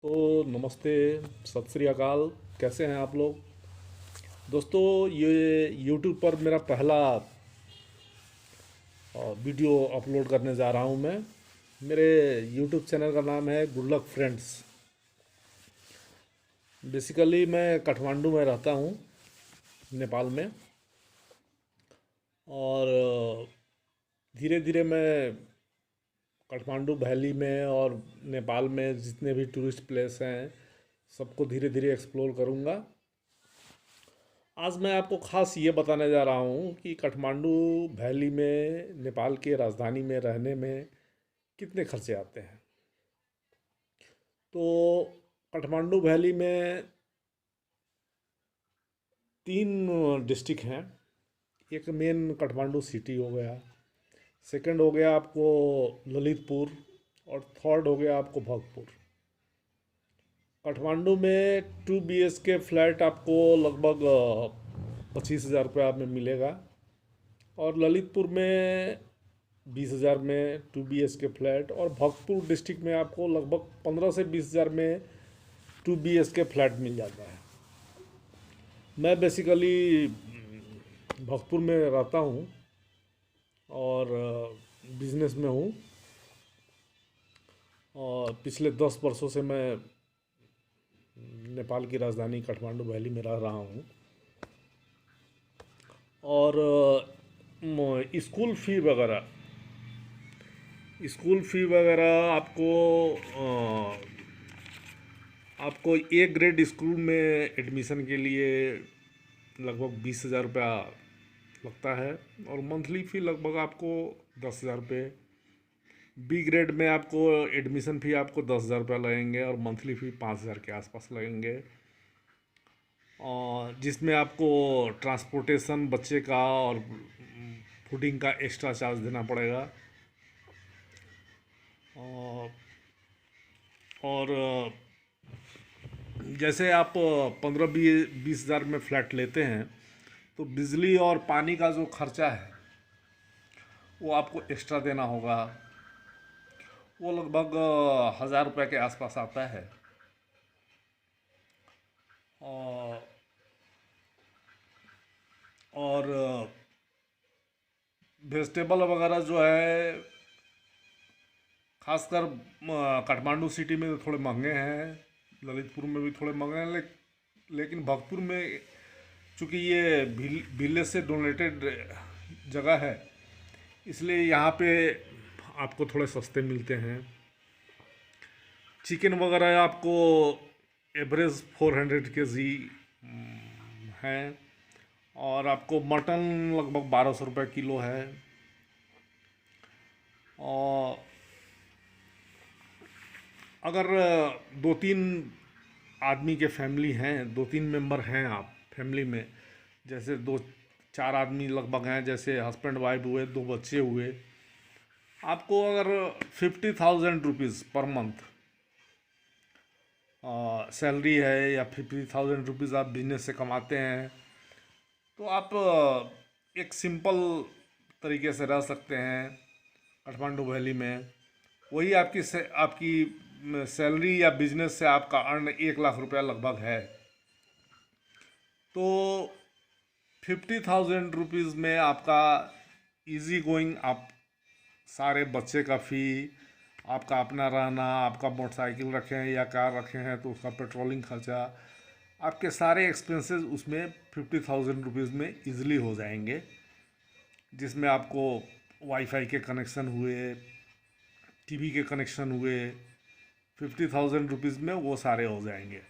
तो नमस्ते, सत श्री अकाल। कैसे हैं आप लोग? दोस्तों, ये यूट्यूब पर मेरा पहला वीडियो अपलोड करने जा रहा हूं मैं। मेरे यूट्यूब चैनल का नाम है गुड लक फ्रेंड्स। बेसिकली मैं काठमांडू में रहता हूं, नेपाल में। और धीरे धीरे मैं काठमांडू वैली में और नेपाल में जितने भी टूरिस्ट प्लेस हैं सबको धीरे धीरे एक्सप्लोर करूंगा। आज मैं आपको खास ये बताने जा रहा हूँ कि काठमांडू वैली में, नेपाल के राजधानी में रहने में कितने खर्चे आते हैं। तो काठमांडू वैली में तीन डिस्ट्रिक्ट हैं। एक मेन काठमांडू सिटी हो गया, सेकंड हो गया आपको ललितपुर, और थर्ड हो गया आपको भरतपुर। काठमांडू में 2 BHK फ्लैट आपको लगभग 25,000 रुपया में मिलेगा। और ललितपुर में 20,000 में 2 BHK फ्लैट। और भरतपुर डिस्ट्रिक्ट में आपको लगभग 15 से 20,000 में 2 BHK फ्लैट मिल जाता है। मैं बेसिकली भरतपुर में रहता हूँ और बिजनेस में हूँ। और पिछले 10 वर्षों से मैं नेपाल की राजधानी काठमांडू वैली में रह रहा हूँ। और स्कूल फी वगैरह आपको ए ग्रेड स्कूल में एडमिशन के लिए लगभग 20,000 रुपया लगता है। और मंथली फ़ी लगभग आपको 10,000 रुपये। बी ग्रेड में आपको एडमिशन फ़ी आपको 10,000 रुपया लगेंगे और मंथली फ़ी 5,000 के आसपास लगेंगे। और जिसमें आपको ट्रांसपोर्टेशन बच्चे का और फूडिंग का एक्स्ट्रा चार्ज देना पड़ेगा। और और जैसे आप 15-20 हज़ार में फ्लैट लेते हैं तो बिजली और पानी का जो खर्चा है वो आपको एक्स्ट्रा देना होगा। वो लगभग 1,000 रुपये के आसपास आता है। और और वेजिटेबल वगैरह जो है, खासकर काठमांडू सिटी में तो थोड़े महंगे हैं, ललितपुर में भी थोड़े महंगे हैं, लेकिन भरतपुर में चूँकि ये विलेज से डोनेटेड जगह है, इसलिए यहाँ पे आपको थोड़े सस्ते मिलते हैं। चिकन वगैरह आपको एवरेज 400 kg है। और आपको मटन लगभग 1,200 रुपये किलो है। और अगर 2-3 आदमी के फैमिली हैं, 2-3 मेंबर हैं आप फैमिली में, जैसे 2-4 आदमी लगभग हैं, जैसे हस्बैंड वाइफ हुए, 2 बच्चे हुए, आपको अगर 50,000 रुपीज़ पर मंथ सैलरी है, या 50,000 रुपीज़ आप बिजनेस से कमाते हैं, तो आप एक सिंपल तरीके से रह सकते हैं काठमांडू वैली में। वही आपकी सैलरी या बिजनेस से आपका अर्न 1 लाख रुपया लगभग है। तो 50,000 रुपीज़ में आपका इजी गोइंग, आप सारे बच्चे का फ़ी, आपका अपना रहना, आपका मोटरसाइकिल रखे हैं या कार रखे हैं तो उसका पेट्रोलिंग खर्चा, आपके सारे एक्सपेंसेस उसमें 50,000 रुपीज़ में इजीली हो जाएंगे। जिसमें आपको वाईफाई के कनेक्शन हुए, टीवी के कनेक्शन हुए, 50,000 रुपीज़ में वो सारे हो जाएंगे।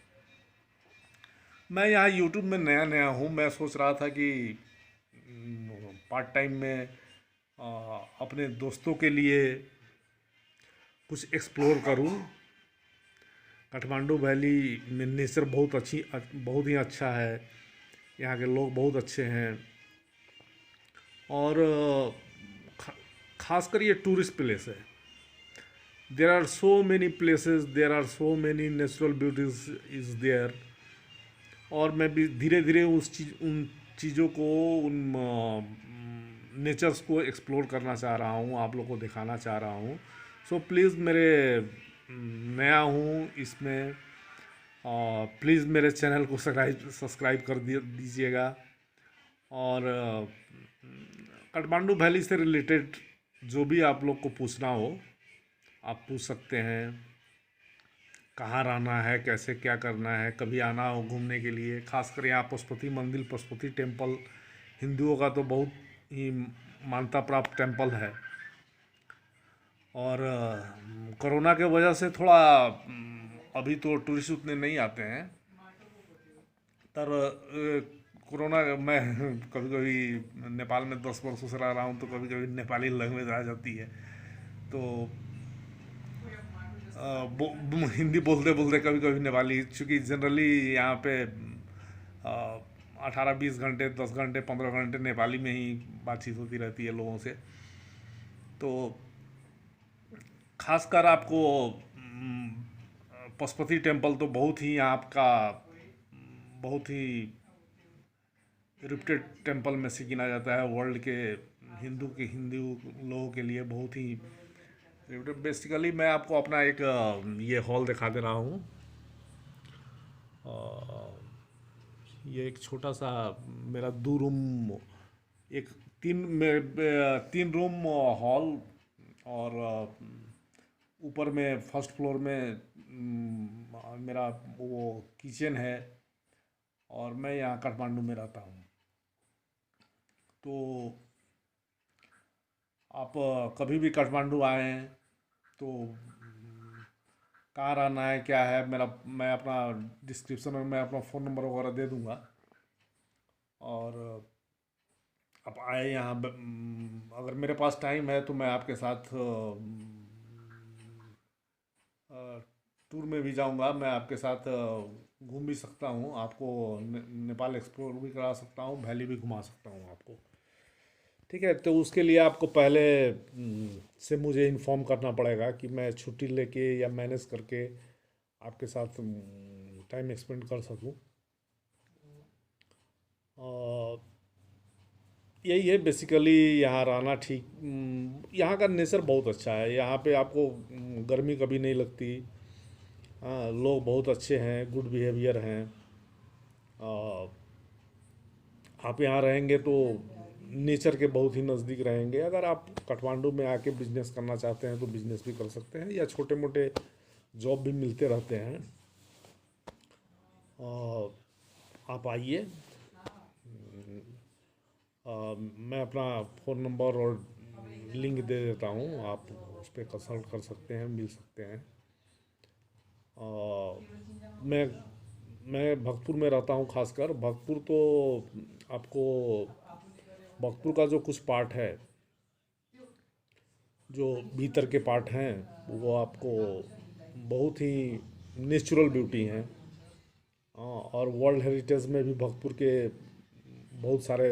मैं यहाँ यूट्यूब में नया नया हूँ। मैं सोच रहा था कि पार्ट टाइम में अपने दोस्तों के लिए कुछ एक्सप्लोर करूँ। काठमांडू वैली में नेचर बहुत ही अच्छा है। यहाँ के लोग बहुत अच्छे हैं। और खासकर ये टूरिस्ट प्लेस है। There are so many places, there are so many natural beauties is there. और मैं भी धीरे धीरे उन चीज़ों को, उन नेचर्स को एक्सप्लोर करना चाह रहा हूँ, आप लोगों को दिखाना चाह रहा हूँ। सो प्लीज़ मेरे नया हूँ इसमें, प्लीज़ मेरे चैनल को सब्सक्राइब कर दीजिएगा। और काठमांडू वैली से रिलेटेड जो भी आप लोग को पूछना हो आप पूछ सकते हैं। कहाँ रहना है, कैसे क्या करना है, कभी आना हो घूमने के लिए, खासकर यहाँ पशुपति मंदिर, पशुपति टेम्पल हिंदुओं का तो बहुत ही मान्यता प्राप्त टेम्पल है। और कोरोना के वजह से थोड़ा अभी तो टूरिस्ट उतने नहीं आते हैं, पर कोरोना मैं कभी कभी नेपाल में 10 वर्षों से रह रहा हूँ, तो कभी कभी नेपाली लैंग्वेज आ जाती है, तो हिंदी बोलते बोलते कभी कभी नेपाली, चूँकि जनरली यहाँ पे 18-20 घंटे, 10 घंटे, 15 घंटे नेपाली में ही बातचीत होती रहती है लोगों से। तो खासकर आपको पशुपति टेम्पल तो बहुत ही आपका बहुत ही रिप्यूटेड टेम्पल में से गिना जाता है, वर्ल्ड के हिंदू लोगों के लिए बहुत ही रिप्यूटेड। बेसिकली मैं आपको अपना एक ये हॉल दिखा दे रहा हूँ। ये एक छोटा सा मेरा 2 रूम, एक 3 रूम हॉल, और ऊपर में फर्स्ट फ्लोर में मेरा वो किचन है, और मैं यहाँ काठमांडू में रहता हूँ। तो आप कभी भी काठमांडू आएँ तो कहाँ रहना है क्या है, मैं अपना डिस्क्रिप्शन में मैं अपना फ़ोन नंबर वगैरह दे दूँगा, और आप आए यहाँ अगर मेरे पास टाइम है तो मैं आपके साथ टूर में भी जाऊंगा, मैं आपके साथ घूम भी सकता हूँ, आपको नेपाल एक्सप्लोर भी करा सकता हूँ, वैली भी घुमा सकता हूँ आपको। ठीक है, तो उसके लिए आपको पहले से मुझे इन्फॉर्म करना पड़ेगा कि मैं छुट्टी लेके या मैनेज करके आपके साथ टाइम एक्सपेंड कर सकूँ। और यही है बेसिकली, यहाँ रहना ठीक, यहाँ का नेचर बहुत अच्छा है, यहाँ पे आपको गर्मी कभी नहीं लगती। हाँ, लोग बहुत अच्छे हैं, गुड बिहेवियर हैं। आप यहाँ रहेंगे तो नेचर के बहुत ही नज़दीक रहेंगे। अगर आप काठमांडू में आके बिजनेस करना चाहते हैं तो बिजनेस भी कर सकते हैं, या छोटे मोटे जॉब भी मिलते रहते हैं। और आप आइए, मैं अपना फ़ोन नंबर और लिंक दे देता हूँ, आप उस पर कंसल्ट कर सकते हैं, मिल सकते हैं। और मैं भक्तपुर में रहता हूँ, खासकर भक्तपुर तो आपको भक्तपुर का जो कुछ पार्ट है, जो भीतर के पार्ट हैं, वो आपको बहुत ही नेचुरल ब्यूटी हैं। और वर्ल्ड हेरिटेज में भी भक्तपुर के बहुत सारे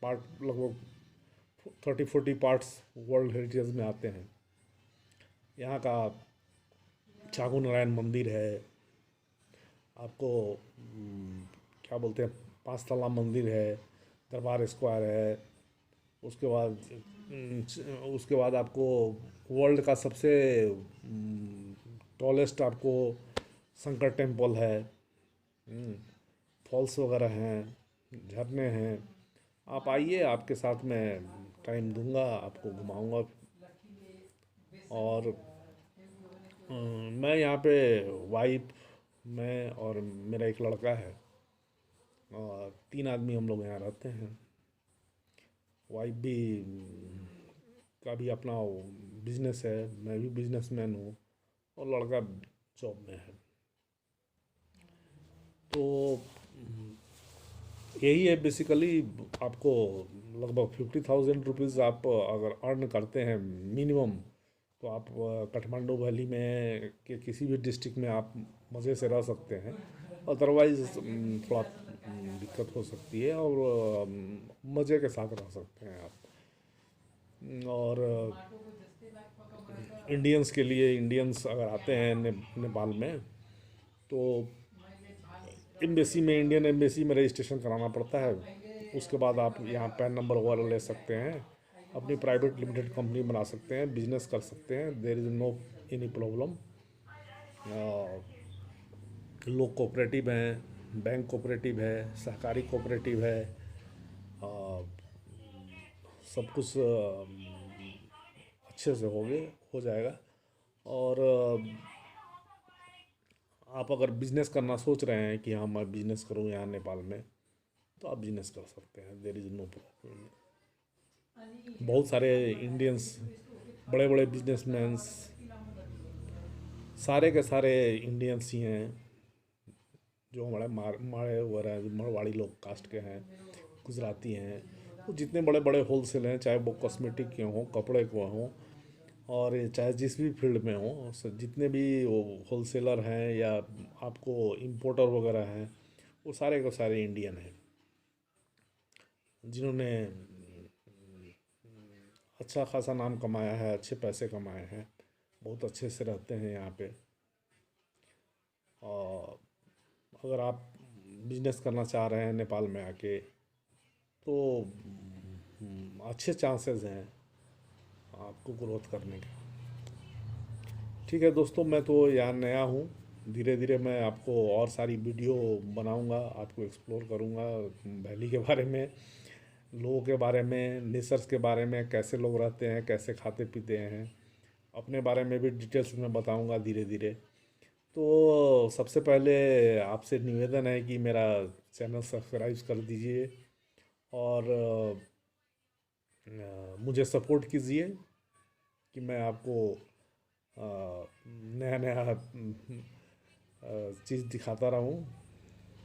पार्ट, लगभग 30-40 पार्ट्स वर्ल्ड हेरिटेज में आते हैं। यहाँ का चागू नारायण मंदिर है, आपको क्या बोलते हैं, 5 तला मंदिर है, दरबार स्क्वायर है। उसके बाद आपको वर्ल्ड का सबसे टॉलेस्ट आपको शंकर टेम्पल है, फॉल्स वगैरह हैं, झरने हैं। आप आइए, आपके साथ मैं टाइम दूंगा, आपको घुमाऊंगा। और मैं यहाँ पे वाइफ, मैं और मेरा एक लड़का है, और 3 आदमी हम लोग यहाँ रहते हैं। वाइफ भी का भी अपना बिजनेस है, मैं भी बिजनेसमैन हूँ, और लड़का जॉब में है। तो यही है बेसिकली। आपको लगभग 50,000 रुपीज़ आप अगर अर्न करते हैं मिनिमम, तो आप काठमांडू वैली में के किसी भी डिस्ट्रिक्ट में आप मज़े से रह सकते हैं। अदरवाइज़ थोड़ा दिक्कत हो सकती है, और मज़े के साथ रह सकते हैं आप। और इंडियंस के लिए, इंडियंस अगर आते हैं नेपाल में, तो एम्बेसी में, इंडियन एम्बेसी में रजिस्ट्रेशन कराना पड़ता है। उसके बाद आप यहाँ पैन नंबर वगैरह ले सकते हैं, अपनी प्राइवेट लिमिटेड कंपनी बना सकते हैं, बिजनेस कर सकते हैं, there is no any problem. लोग कोऑपरेटिव हैं, बैंक कोऑपरेटिव है, सहकारी कोऑपरेटिव है, अ, सब कुछ अच्छे से हो जाएगा। और आप अगर बिजनेस करना सोच रहे हैं कि हाँ मैं बिजनेस करूँ यहाँ नेपाल में, तो आप बिजनेस कर सकते हैं, देर इज़ नो प्रॉब्लम। बहुत सारे इंडियंस, बड़े बड़े बिजनेसमैन्स, सारे के सारे इंडियंस ही हैं, जो हमारे माड़े वगैरह, जो मारवाड़ी लोग कास्ट के हैं, गुजराती हैं, वो जितने बड़े बड़े होलसेल हैं, चाहे वो कॉस्मेटिक के हों, कपड़े के हों, और ये चाहे जिस भी फील्ड में हों, जितने भी वो होलसेलर हैं या आपको इम्पोर्टर वगैरह हैं, वो सारे के सारे इंडियन हैं, जिन्होंने अच्छा खासा नाम कमाया है, अच्छे पैसे कमाए हैं, बहुत अच्छे से रहते हैं यहाँ पे। और अगर आप बिजनेस करना चाह रहे हैं नेपाल में आके, तो अच्छे चांसेस हैं आपको ग्रोथ करने के। ठीक है दोस्तों, मैं तो यहाँ नया हूँ, धीरे धीरे मैं आपको और सारी वीडियो बनाऊँगा, आपको एक्सप्लोर करूँगा वैली के बारे में, लोगों के बारे में, नेचर्स के बारे में, कैसे लोग रहते हैं, कैसे खाते पीते हैं, अपने बारे में भी डिटेल्स में बताऊँगा धीरे धीरे। तो सबसे पहले आपसे निवेदन है कि मेरा चैनल सब्सक्राइब कर दीजिए और मुझे सपोर्ट कीजिए कि मैं आपको नया नया चीज़ दिखाता रहूं,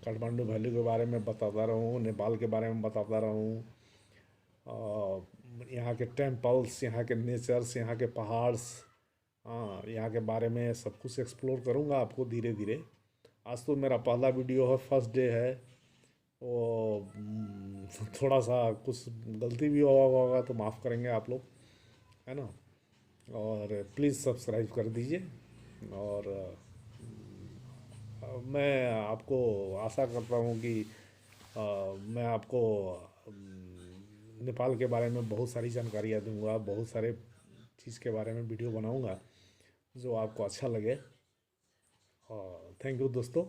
काठमांडू वैली के बारे में बताता रहूं, नेपाल के बारे में बताता रहूं, यहाँ के टेम्पल्स, यहाँ के नेचर्स, यहाँ के पहाड़्स, हाँ यहाँ के बारे में सब कुछ एक्सप्लोर करूँगा आपको धीरे धीरे। आज तो मेरा पहला वीडियो है, फर्स्ट डे है, वो थोड़ा सा कुछ गलती भी होगा तो माफ़ करेंगे आप लोग, है ना। और प्लीज़ सब्सक्राइब कर दीजिए। और मैं आपको आशा करता हूँ कि मैं आपको नेपाल के बारे में बहुत सारी जानकारियाँ दूंगा, बहुत सारे चीज़ के बारे में वीडियो बनाऊंगा जो आपको अच्छा लगे। और थैंक यू दोस्तों।